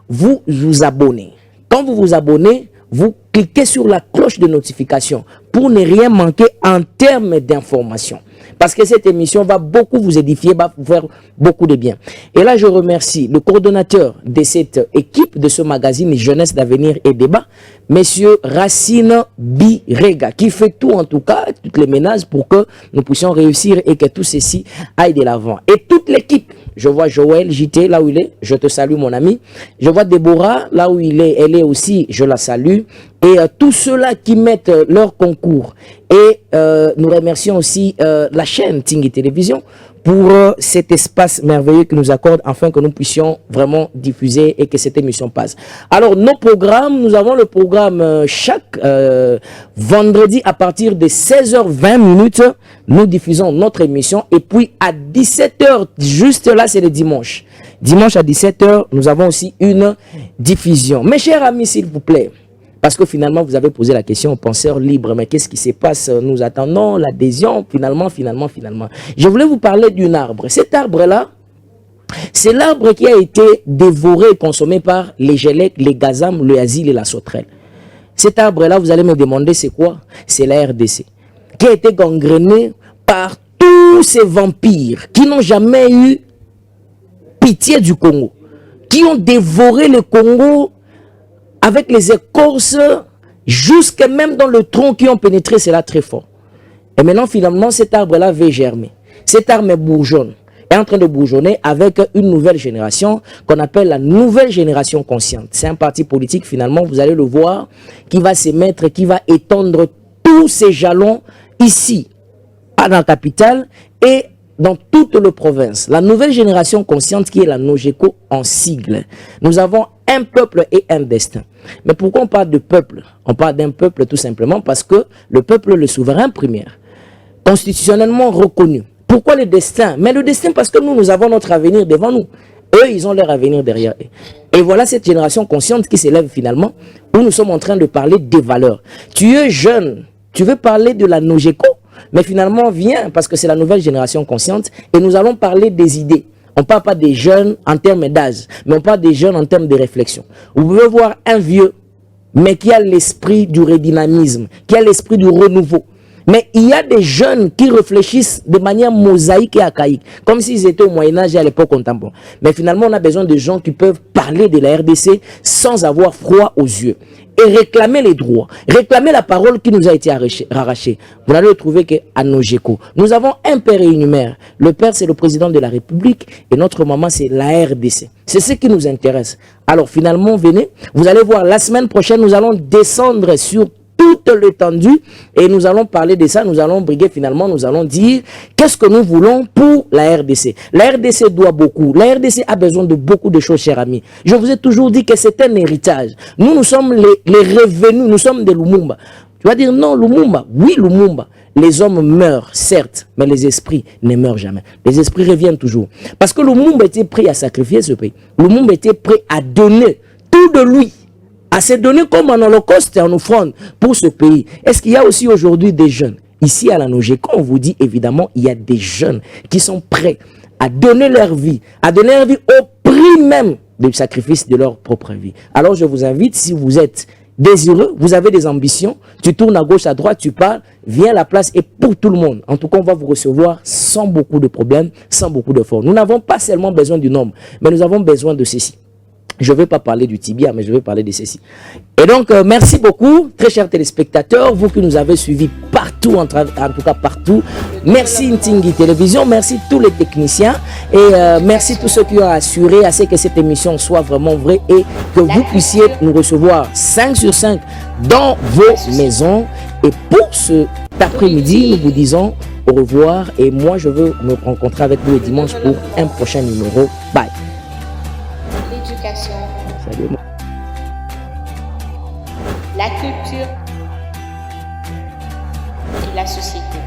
Vous vous abonnez. Quand vous vous abonnez, vous cliquez sur la cloche de notification pour ne rien manquer en termes d'information. Parce que cette émission va beaucoup vous édifier, va vous faire beaucoup de bien. Et là, je remercie le coordonnateur de cette équipe de ce magazine Jeunesse d'Avenir et Débat, Monsieur Racine Birega, qui fait tout, en tout cas, toutes les ménages pour que nous puissions réussir et que tout ceci aille de l'avant. Et toute l'équipe, je vois Joël JT là où il est, je te salue mon ami. Je vois Déborah là où il est, elle est aussi, je la salue. Et tous ceux-là qui mettent leur concours. Et nous remercions aussi la chaîne Tingui Télévision pour cet espace merveilleux que nous accorde afin que nous puissions vraiment diffuser et que cette émission passe. Alors, nos programmes, nous avons le programme chaque vendredi à partir de 16h20, nous diffusons notre émission. Et puis à 17h, juste là, c'est le dimanche. Dimanche à 17h, nous avons aussi une diffusion. Mes chers amis, s'il vous plaît, parce que finalement, vous avez posé la question aux penseurs libres. Mais qu'est-ce qui se passe? Nous attendons l'adhésion. Finalement. Je voulais vous parler d'un arbre. Cet arbre-là, c'est l'arbre qui a été dévoré et consommé par les Gélèques, les Gazam, le Asile et la sauterelle. Cet arbre-là, vous allez me demander, c'est quoi? C'est la RDC, qui a été gangréné par tous ces vampires qui n'ont jamais eu pitié du Congo, qui ont dévoré le Congo avec les écorces, jusque même dans le tronc qui ont pénétré, c'est là très fort. Et maintenant, finalement, cet arbre-là va germer. Cet arbre bourgeonne, est en train de bourgeonner avec une nouvelle génération qu'on appelle la nouvelle génération consciente. C'est un parti politique, finalement, vous allez le voir, qui va se mettre, qui va étendre tous ses jalons ici, dans la capitale et dans toute la province. La nouvelle génération consciente qui est la NOGECO en sigle. Nous avons un peuple et un destin. Mais pourquoi on parle de peuple? On parle d'un peuple tout simplement parce que le peuple est le souverain premier, constitutionnellement reconnu. Pourquoi le destin? Mais le destin parce que nous avons notre avenir devant nous. Eux, ils ont leur avenir derrière eux. Et voilà cette génération consciente qui s'élève finalement, où nous sommes en train de parler des valeurs. Tu es jeune, tu veux parler de la Nogeco, mais finalement, viens, parce que c'est la nouvelle génération consciente, et nous allons parler des idées. On ne parle pas des jeunes en termes d'âge, mais on parle des jeunes en termes de réflexion. Vous pouvez voir un vieux, mais qui a l'esprit du redynamisme, qui a l'esprit du renouveau. Mais il y a des jeunes qui réfléchissent de manière mosaïque et archaïque, comme s'ils étaient au Moyen-Âge et à l'époque contemporaine. Mais finalement, on a besoin de gens qui peuvent parler de la RDC sans avoir froid aux yeux. Et réclamer les droits, réclamer la parole qui nous a été arrachée. Vous allez le trouver qu'à Nogeco, nous avons un père et une mère. Le père, c'est le président de la République et notre maman, c'est la RDC. C'est ce qui nous intéresse. Alors finalement, venez, vous allez voir, la semaine prochaine, nous allons descendre sur toute l'étendue et nous allons parler de ça, nous allons briguer finalement, nous allons dire qu'est-ce que nous voulons pour la RDC. La RDC doit beaucoup, la RDC a besoin de beaucoup de choses, chers amis. Je vous ai toujours dit que c'est un héritage. Nous sommes les revenus, nous sommes des Lumumba. Tu vas dire non, Lumumba, oui Lumumba. Les hommes meurent, certes, mais les esprits ne meurent jamais. Les esprits reviennent toujours. Parce que Lumumba était prêt à sacrifier ce pays. Lumumba était prêt à donner tout de lui, à se donner comme en holocauste et en offrande pour ce pays. Est-ce qu'il y a aussi aujourd'hui des jeunes? Ici à la Nogeco, on vous dit évidemment, il y a des jeunes qui sont prêts à donner leur vie au prix même du sacrifice de leur propre vie. Alors je vous invite, si vous êtes désireux, vous avez des ambitions, tu tournes à gauche, à droite, tu parles, viens à la place et pour tout le monde. En tout cas, on va vous recevoir sans beaucoup de problèmes, sans beaucoup d'efforts. Nous n'avons pas seulement besoin du nombre, mais nous avons besoin de ceci. Je ne vais pas parler du tibia, mais je vais parler de ceci. Et donc, merci beaucoup, très chers téléspectateurs, vous qui nous avez suivis partout, en tout cas partout. Merci Ntingi Télévision, merci tous les techniciens et merci tous ceux qui ont assuré à ce que cette émission soit vraiment vraie et que vous puissiez nous recevoir 5 sur 5 dans vos maisons. Et pour cet après-midi, nous vous disons au revoir et moi, je veux me rencontrer avec vous le dimanche pour un prochain numéro. Bye. L'éducation, Salut. la culture et la société.